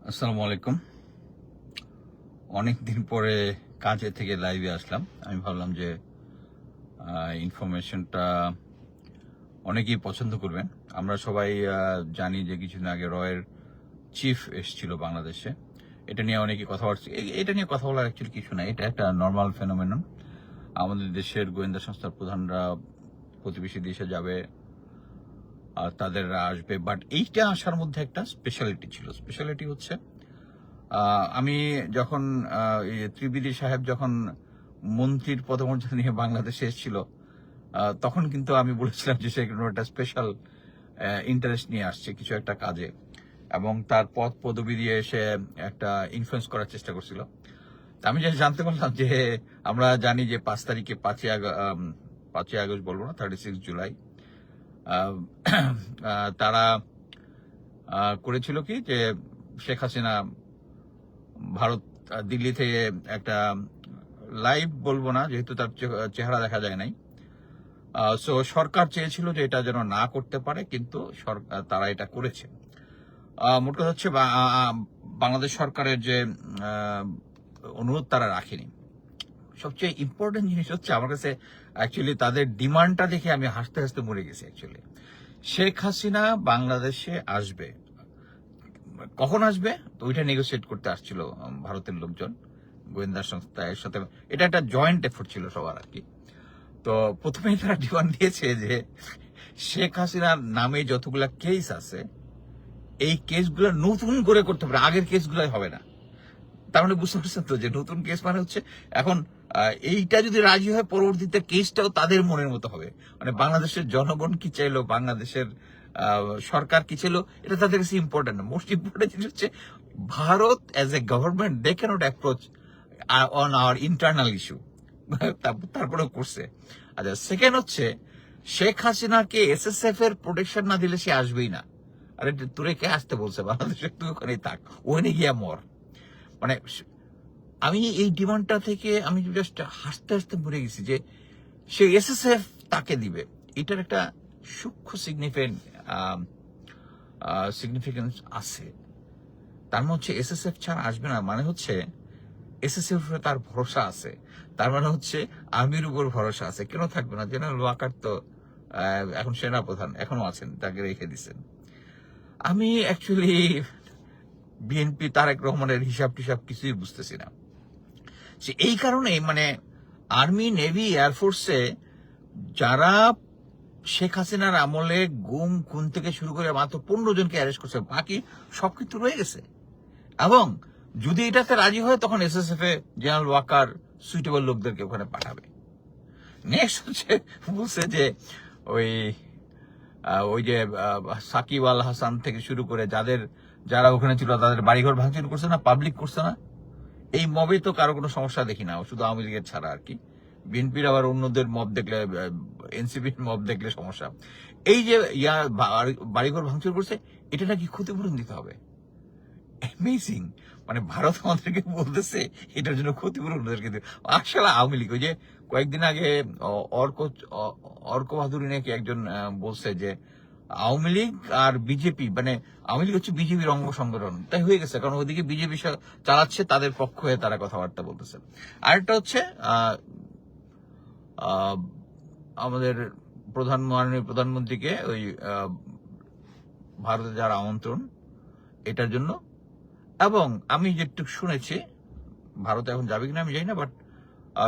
আসসালামু আলাইকুম। অনেক দিন পরে কাজে থেকে লাইভে আসলাম। আমি ভাবলাম যে ইনফরমেশনটা অনেকেই পছন্দ করবেন। আমরা সবাই জানি যে কিছুদিন আগে রয়ের চিফ এসেছিল বাংলাদেশে। এটা নিয়ে অনেকেই কথা বলছে। এটা নিয়ে কথা বলার অ্যাকচুয়ালি কিছু না, এটা একটা নর্মাল ফেনোমেনন। আমাদের দেশের গোয়েন্দা সংস্থার প্রধানরা প্রতিবেশী দেশে যাবে, তাদের আসবে, বাট এইটা আসার মধ্যে একটা স্পেশালিটি ছিল। স্পেশালিটি হচ্ছে আমি যখন ত্রিবেদী সাহেব যখন মন্ত্রীর পদমর্যাদা নিয়ে বাংলাদেশে এসেছিল, তখন কিন্তু আমি বলেছিলাম যে সে কোনো একটা স্পেশাল ইন্টারেস্ট নিয়ে আসছে কিছু একটা কাজে, এবং তার পদ পদবি দিয়ে সে একটা ইনফ্লুয়েন্স করার চেষ্টা করছিল। আমি যে জানতে পারলাম যে আমরা জানি যে 5 তারিখে 5ই আগস্ট বলবো না, 36 জুলাই তারা করেছিল কি যে শেখ হাসিনা ভারত দিল্লি থেকে একটা লাইভ বলবো না, যেহেতু তার চেহারা দেখা যায় নাই। সো সরকার চেয়েছিল যে এটা যেন না করতে পারে, কিন্তু তারা এটা করেছে। মোট কথা হচ্ছে বাংলাদেশ সরকারের যে অনুরোধ তারা রাখেনি। সবচেয়ে ইম্পর্টেন্ট জিনিস হচ্ছে আমার কাছে অ্যাকচুয়ালি তাদের ডিমান্ডটা দেখে আমি হাসতে হাসতে মরে গেছি। অ্যাকচুয়ালি শেখ হাসিনা বাংলাদেশে আসবে, কখন আসবে তো ওইটা নেগোসিয়েট করতে আসছিল ভারতের লোকজন, গোয়েন্দা সংস্থা এর সাথে। এটা একটা জয়েন্ট এফোর্ট ছিল সবার আর কি। তো প্রথমেই তারা ডিমান্ড দিয়েছে যে শেখ হাসিনার নামে যতগুলা কেস আছে এই কেসগুলো নতুন করে করতে পারে, আগের কেসগুলাই হবে না। তার মানে বুঝতে পারছেন তো যে নতুন কেস মানে হচ্ছে এখন এইটা যদি রাজি হয় পরবর্তীতে কেসটাও তাদের মনের মতো হবে। মানে বাংলাদেশের জনগণ কি চাইলো, বাংলাদেশের সরকার কি ছিল, এটা তাদের কাছে ইম্পর্টেন্ট না। মোস্ট ইম্পর্টেন্ট জিনিস হচ্ছে Bharat as a government they cannot approach on our internal issue. তারপরেও করছে। আচ্ছা, সেকেন্ড হচ্ছে শেখ হাসিনাকে এসএসএফ এর প্রোটেকশন না দিলে সে আসবেই না। আরে তোরে কে আসতে বলছে বাংলাদেশে? তুই ওখানেই থাক, ওখানে গিয়া মর। মানে আমি এই ডিমান্ডটা থেকে আমি জাস্ট হাসতে হাসতে মরে গেছি যে সে এসএসএফ তাকে দিবে। এটার একটা সূক্ষ্ম সিগনিফিকেন্স আছে। তার মানে হচ্ছে এসএসএফ ছাড়া আসবে না, মানে হচ্ছে এসএসএফ তার ভরসা আছে। তার মানে হচ্ছে আর্মির উপর ভরসা আছে। কেন থাকবে না? জেনারেল ওয়াকার তো এখন সেনাপ্রধান, এখনো আছেন, তাকে রেখে দিচ্ছেন। আমি অ্যাকচুয়ালি বিএনপি তারেক রহমানের হিসাব টিসাব কিছুই বুঝতেছি না। এই কারণে মানে আর্মি, নেভি, এয়ারফোর্সে যারা শেখ হাসিনার আমলে গুম খুন থেকে শুরু করে মাত্র 15 জনকে অ্যারেস্ট করছে, বাকি সব কিন্তু রয়ে গেছে। এবং যদি এটাতে রাজি হয় তখন এসএসএফ এ জেনারেল ওয়াকার সুইটেবল লোকদেরকে ওখানে পাঠাবে। নেক্সট হচ্ছে বলছে যে ওই যে সাকিব আল হাসান থেকে শুরু করে যারা ওখানে ছিল তাদের বাড়িঘর ভাঙচুর করছে না, পাবলিক করছে না। এই মবে তো কারো কোনো সমস্যা দেখি না, শুধু আওয়ামী লীগের ছাড়া আর কি। বিএনপির আবার অন্যদের মব দেখলে, এনসিপির মব দেখলে সমস্যা। এই যে বাড়িঘর ভাঙচুর করছে, এটা নাকি ক্ষতিপূরণ দিতে হবে। অ্যামেজিং। মানে ভারত আমাদেরকে বলতেছে এটার জন্য ক্ষতিপূরণ ওদেরকে দিতে। আসলে আওয়ামী লীগ ওই যে কয়েকদিন আগে অর্ক বাহাদুরি নাকি একজন বলছে যে আওয়ামী লীগ আর বিজেপি, মানে আওয়ামী লীগ হচ্ছে বিজেপির অঙ্গ সংগঠন, তাই হয়ে গেছে। কারণ ওইদিকে বিজেপি চালাচ্ছে, তাদের পক্ষ হয়ে তারা কথাবার্তা বলতেছে। আরেকটা হচ্ছে আমাদের মাননীয় প্রধানমন্ত্রীকে ওই ভারতে যাওয়ার আমন্ত্রণ, এটার জন্য। এবং আমি যেটুকু শুনেছি, ভারতে এখন যাবে কিনা আমি জানি না, বাট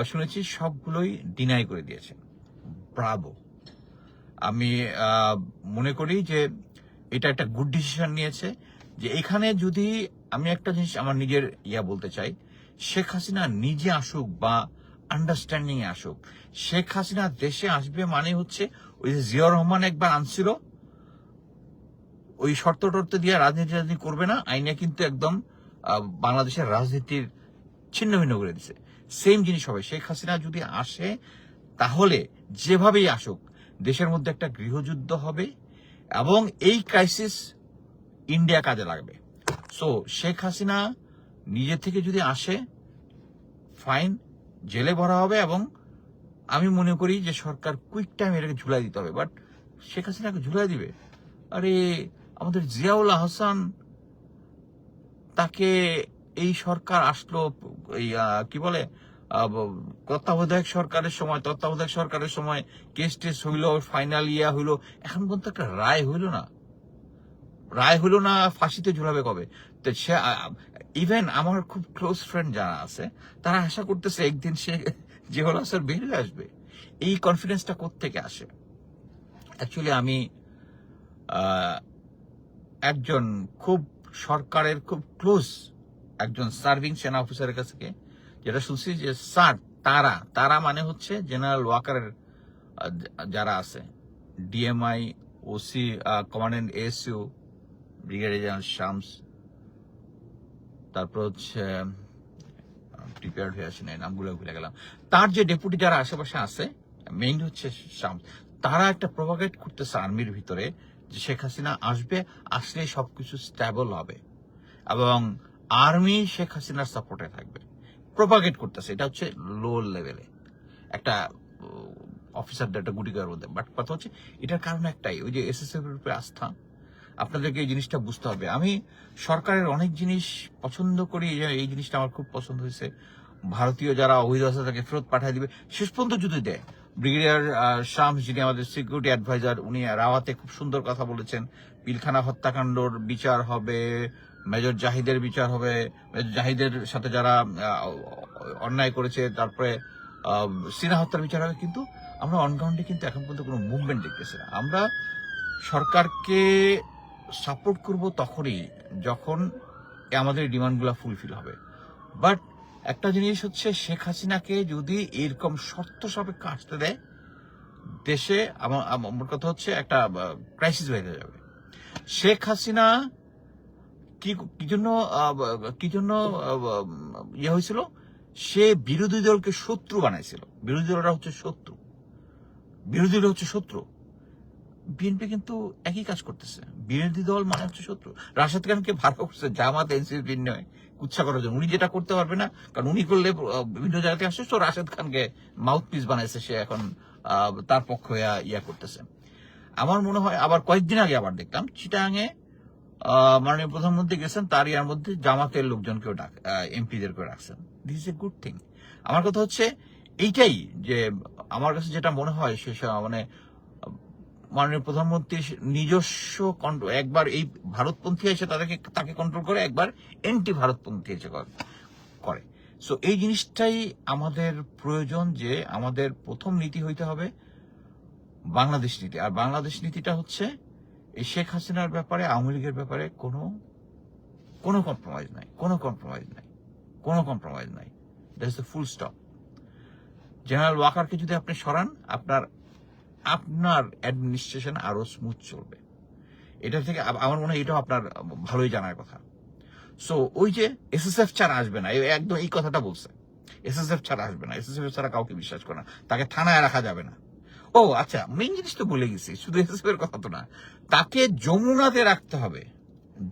শুনেছি সবগুলোই ডিনাই করে দিয়েছে। ব্রাভো। আমি মনে করি যে এটা একটা গুড ডিসিশন নিয়েছে। যে এখানে যদি আমি একটা জিনিস আমার নিজের বলতে চাই, শেখ হাসিনা নিজে আসুক বা আন্ডারস্ট্যান্ডিং এ আসুক, শেখ হাসিনা দেশে আসবে মানে হচ্ছে ওই যে জিয়াউর রহমান একবার আনছিল, ওই শর্ত টর্ত দিয়ে রাজনীতি করবে না, আইনে কিন্তু একদম বাংলাদেশের রাজনীতির ছিন্ন ভিন্ন করে দিছে। সেম জিনিস হবে। শেখ হাসিনা যদি আসে তাহলে যেভাবেই আসুক দেশের মধ্যে একটা গৃহযুদ্ধ হবে, এবং এই ক্রাইসিস ইন্ডিয়া কাজে লাগবে। সো শেখ হাসিনা নিজে থেকে যদি আসে, ফাইন, জেলে ভরা হবে, এবং আমি মনে করি যে সরকার কুইক টাইম এটাকে ঝুলাই দিতে হবে। বাট শেখ হাসিনাকে ঝুলাই দিবে? আরে আমাদের জিয়াউল আহসান, তাকে এই সরকার আসলো, এই কি বলে তত্ত্বাবধায়ক সরকারের সময় কেস টেস হইলো, ফাইনাল ইয়া হইলো, এখন পর্যন্ত একটা রায় হইলো না, ফাঁসিতে ঝুলাবে কবে? তো সে ইভেন আমার খুব ক্লোজ ফ্রেন্ড যারা আছে তারা আশা করতেছে একদিন সে জিয়াউল হাসান বেরিয়ে আসবে। এই কনফিডেন্সটা কোত্থেকে আসে? অ্যাকচুয়ালি আমি একজন খুব সরকারের খুব ক্লোজ একজন সার্ভিং সেনা অফিসারের কাছ থেকে যেটা শুনছি যে স্যার তারা মানে হচ্ছে জেনারেল ওয়াকারের যারা আছে, DMI, OC, commandant SU, brigadier general Shams, তারপর হচ্ছে প্রিপেয়ার্ড হয়ে আসে নাই, নামগুলো ভুলে গেলাম, তার যে ডেপুটি যারা আশেপাশে আছে, মেইন হচ্ছে শামস, তারা একটা প্রভাগেট করতেছে আর্মির ভিতরে যে শেখ হাসিনা আসলে সবকিছু স্ট্যাবল হবে এবং আর্মি শেখ হাসিনার সাপোর্টে থাকবে, প্রভাগেট করতেছে। এটা হচ্ছে লো লেভেলে একটা অফিসারদের একটা গুটি করার মধ্যে। বাট কথা হচ্ছে এটার কারণ একটাই, ওই যে এসএসএফ এর উপরে আস্থা। আপনাদেরকে এই জিনিসটা বুঝতে হবে। আমি সরকারের অনেক জিনিস পছন্দ করি, এই জিনিসটা আমার খুব পছন্দ হয়েছে। ভারতীয় যারা অবৈধ আছে তাকে ফেরত পাঠিয়ে দিবে, শেষ পর্যন্ত যদি দেয়। ব্রিগেডিয়ার শামস, যিনি আমাদের সিকিউরিটি অ্যাডভাইজার, উনি রাওয়াতে খুব সুন্দর কথা বলেছেন, পিলখানা হত্যাকাণ্ডর বিচার হবে, মেজর জাহিদের বিচার হবে, মেজর জাহিদের সাথে যারা অন্যায় করেছে, তারপরে সিনা হত্যার বিচার হবে। কিন্তু আমরা অনগ্রাউন্ডে কিন্তু এখন পর্যন্ত কোনো মুভমেন্ট দেখতেছি না। আমরা সরকারকে সাপোর্ট করব তখনই যখন আমাদের ডিমান্ডগুলো ফুলফিল হবে। বাট একটা জিনিস হচ্ছে, শেখ হাসিনাকে যদি এরকম শর্ত সাপেক্ষে আসতে দেয়, দেশে আমার কথা হচ্ছে একটা ক্রাইসিস হয়ে যাবে। শেখ হাসিনা কি জন্য ইয়ে হয়েছিল, সে বিরোধী দলকে শত্রু বানাইছিল। বিরোধী দলরা হচ্ছে শত্রু। বিএনপি কিন্তু একই কাজ করতেছে, বিরোধী দল মানে হচ্ছে শত্রু। রাশেদ খানকে ভালো করছে জামাত এনসিপি নয় কুচ্ছা করার জন্য, উনি যেটা করতে পারবে না, কারণ উনি করলে বিভিন্ন জায়গাতে আসে, তো রাশেদ খানকে মাউথ পিস বানাইছে, সে এখন তার পক্ষে ইয়া করতেছে। আমার মনে হয় আবার কয়েকদিন আগে আবার দেখলাম চিটাগাঙে মাননীয় প্রধানমন্ত্রী গেছেন, তার ইয়ার মধ্যে জামাতের লোকজনকেও এমপিদেরকেও রাখছেন। This is a good thing. আমার কথা হচ্ছে এইটাই, যে আমার কাছে যেটা মনে হয় সে মানে মাননীয় প্রধানমন্ত্রী নিজস্ব একবার এই ভারতপন্থী এসে তাকে কন্ট্রোল করে, একবার এন্টি ভারতপন্থী এসে করে। সো এই জিনিসটাই আমাদের প্রয়োজন, যে আমাদের প্রথম নীতি হইতে হবে বাংলাদেশ নীতি। আর বাংলাদেশ নীতিটা হচ্ছে এই শেখ হাসিনার ব্যাপারে, আওয়ামী লীগের ব্যাপারে কোনো কম্প্রোমাইজ নাই। That's the full stop. General ওয়াকারকে যদি আপনি সরান, আপনার অ্যাডমিনিস্ট্রেশন আরো স্মুথ চলবে। এটা থেকে আমার মনে হয় এটাও আপনার ভালোই জানার কথা। সো ওই যে এসএসএফ ছাড়া আসবে না, একদম এই কথাটা বলছে, এসএসএফ ছাড়া আসবে না, এসএসএফ ছাড়া কাউকে বিশ্বাস করে না, তাকে থানায় রাখা যাবে না। ও আচ্ছা, মেইন জিনিস তো বলে গেছি, শুধু এসএসএফ এর কথা তো না, তাকে যমুনাতে রাখতে হবে,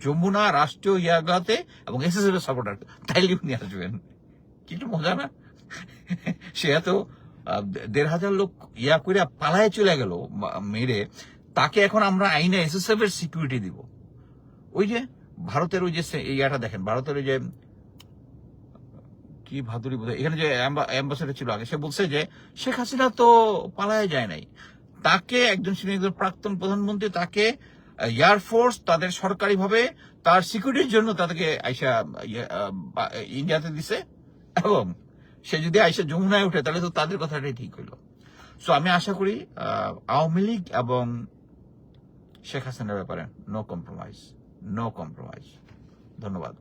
যমুনা রাষ্ট্রীয় ইয়াগাতে, এবং এসএসএফ এর সাপোর্টার, তাইলে উনি আসবেন। কিন্তু মজা না? সে এত 1,500 লোক ইয়া করে পালায় চলে গেল মেরে, তাকে এখন আমরা আইনে এসএসএফ এর সিকিউরিটি দিব। ওই যে ভারতের ওই যে ইয়াটা দেখেন, ভারতের ওই যে কি ভাদুরী বোধ, এখানে যে অ্যাম্বাসেডর ছিল আগে, সে বলছে যে শেখ হাসিনা তো পালায় যায় নাই, তাকে একজন প্রাক্তন প্রধানমন্ত্রী, তাকে এয়ারফোর্স তাদের সরকারিভাবে তার সিকিউরিটির জন্য তাদেরকে আইসা ইন্ডিয়াতে দিছে, এবং সে যদি আইসা যমুনায় উঠে তাহলে তো তাদের কথাটাই ঠিক হইল। সো আমি আশা করি আওয়ামী লীগ এবং শেখ হাসিনার ব্যাপারে নো কম্প্রোমাইজ। ধন্যবাদ।